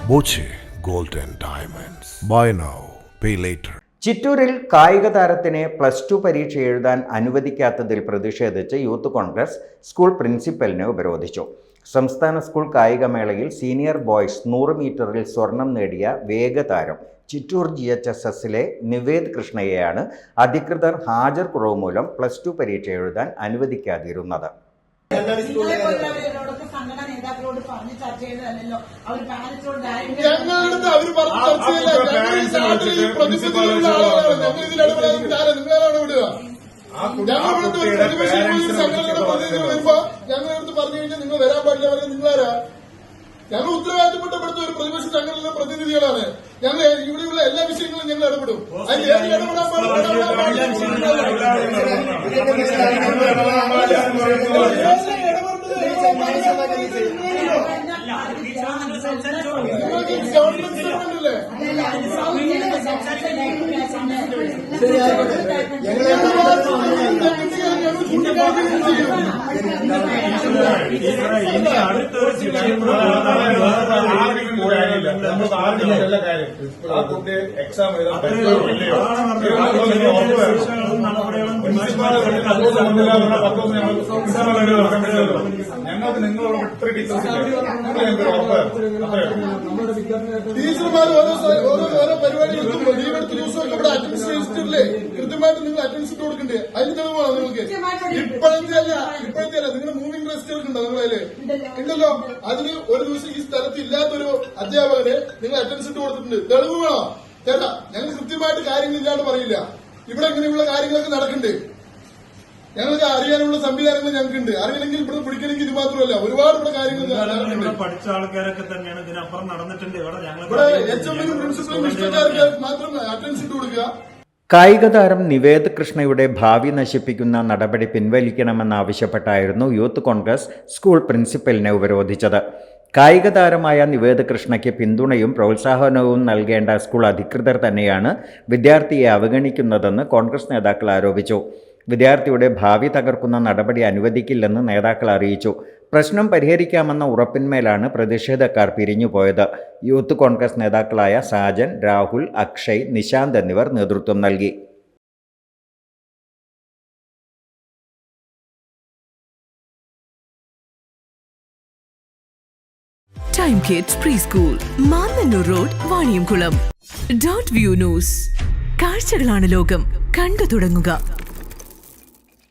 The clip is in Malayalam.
Boche gold and diamonds. Buy now, pay later. ചിറ്റൂരിൽ കായിക താരത്തിനെ +2 പരീക്ഷ എഴുതാൻ അനുവദിക്കാത്തതിൽ പ്രതിഷേധിച്ച് യൂത്ത് കോൺഗ്രസ് സ്കൂൾ പ്രിൻസിപ്പലിനെ ഉപരോധിച്ചു. സംസ്ഥാന സ്കൂൾ കായികമേളയിൽ സീനിയർ ബോയ്സ് 100 മീറ്ററിൽ സ്വർണം നേടിയ വേഗതാരം ചിറ്റൂർ GHSSലെ നിവേദ് കൃഷ്ണയെയാണ് അധികൃതർ ഹാജർ കുറവ് മൂലം +2 പരീക്ഷ എഴുതാൻ അനുവദിക്കാതിരുന്നത്. ഞങ്ങളടുത്ത് പറഞ്ഞു കഴിഞ്ഞാൽ നിങ്ങൾ വരാൻ പാടില്ല, പറഞ്ഞാൽ നിങ്ങളാരാ? ഞങ്ങൾ ഉത്തരവാദിത്തപ്പെട്ടപ്പെടുത്ത ഒരു പ്രതിപക്ഷ സംഘടനയുടെ പ്രതിനിധികളാണ്. ഞങ്ങൾ ഇവിടെയുള്ള എല്ലാ വിഷയങ്ങളും ഞങ്ങൾ ഇടപെടും. എക്സാം ഞങ്ങൾക്ക് നിങ്ങളോട് ഇത്ര ടീച്ചർമാർ ഓരോ പരിപാടി എടുക്കുമ്പോൾ ലീവെടുത്ത ദിവസമൊക്കെ ഇവിടെ അറ്റൻഡൻസ് രജിസ്റ്ററിലെ കൃത്യമായിട്ട് നിങ്ങൾ അറ്റൻഡൻസ് ഇട്ട് കൊടുക്കണ്ടേ? അതിന് തെളിവാണ് നിങ്ങൾക്ക്. ഇപ്പോഴത്തെ അല്ല നിങ്ങളുടെ മൂവിംഗ് രജിസ്റ്റർ ഉണ്ടോ നിങ്ങളെ? ഉണ്ടല്ലോ. അതിന് ഒരു ദിവസം ഈ സ്ഥലത്ത് ഇല്ലാത്തൊരു അധ്യാപകനെ നിങ്ങൾ അറ്റൻഡൻസ് ഇട്ട് കൊടുത്തിട്ടുണ്ട്. തെളിവ് വേണോ? ചേട്ടാ, ഞങ്ങൾ കൃത്യമായിട്ട് കാര്യങ്ങൾ ഇല്ലാണ്ട് പറയില്ല. ഇവിടെ ഇങ്ങനെയുള്ള കാര്യങ്ങളൊക്കെ നടക്കണ്ടേ? ഞങ്ങൾക്ക് അറിയാനുള്ള സംവിധാനങ്ങൾ ഞങ്ങൾക്കുണ്ട്. അറിയണമെങ്കിൽ ഇവിടെ പിടിക്കണമെങ്കിൽ ഇത് മാത്രമല്ല, ഒരുപാട് ഇവിടെ കാര്യങ്ങൾ പഠിച്ച ആൾക്കാരൊക്കെ തന്നെയാണ് ഇതിനപ്പുറം നടന്നിട്ടുണ്ട്. ഇവിടെ HM പ്രിൻസിപ്പലും ഇഷ്ടക്കാർക്ക് മാത്രം അറ്റൻഡൻസ് ഇട്ട് കൊടുക്കുക. കായിക താരം നിവേദ് കൃഷ്ണയുടെ ഭാവി നശിപ്പിക്കുന്ന നടപടി പിൻവലിക്കണമെന്നാവശ്യപ്പെട്ടായിരുന്നു യൂത്ത് കോൺഗ്രസ് സ്കൂൾ പ്രിൻസിപ്പലിനെ ഉപരോധിച്ചത്. കായിക താരമായ നിവേദ് കൃഷ്ണയ്ക്ക് പിന്തുണയും പ്രോത്സാഹനവും നൽകേണ്ട സ്കൂൾ അധികൃതർ തന്നെയാണ് വിദ്യാർത്ഥിയെ അവഗണിക്കുന്നതെന്ന് കോൺഗ്രസ് നേതാക്കൾ ആരോപിച്ചു. വിദ്യാർത്ഥിയുടെ ഭാവി തകർക്കുന്ന നടപടി അനുവദിക്കില്ലെന്ന് നേതാക്കൾ അറിയിച്ചു. പ്രശ്നം പരിഹരിക്കാമെന്ന ഉറപ്പിന്മേലാണ് പ്രതിഷേധക്കാർ പിരിഞ്ഞുപോയത്. യൂത്ത് കോൺഗ്രസ് നേതാക്കളായ സാജൻ, രാഹുൽ, അക്ഷയ്, നിശാന്ത് എന്നിവർ നേതൃത്വം നൽകി. Time kids pre school, Mannannur road, Vaniyamkulam. .view news. കാഴ്ചകളാണ് ലോകം, കണ്ടു തുടങ്ങുക.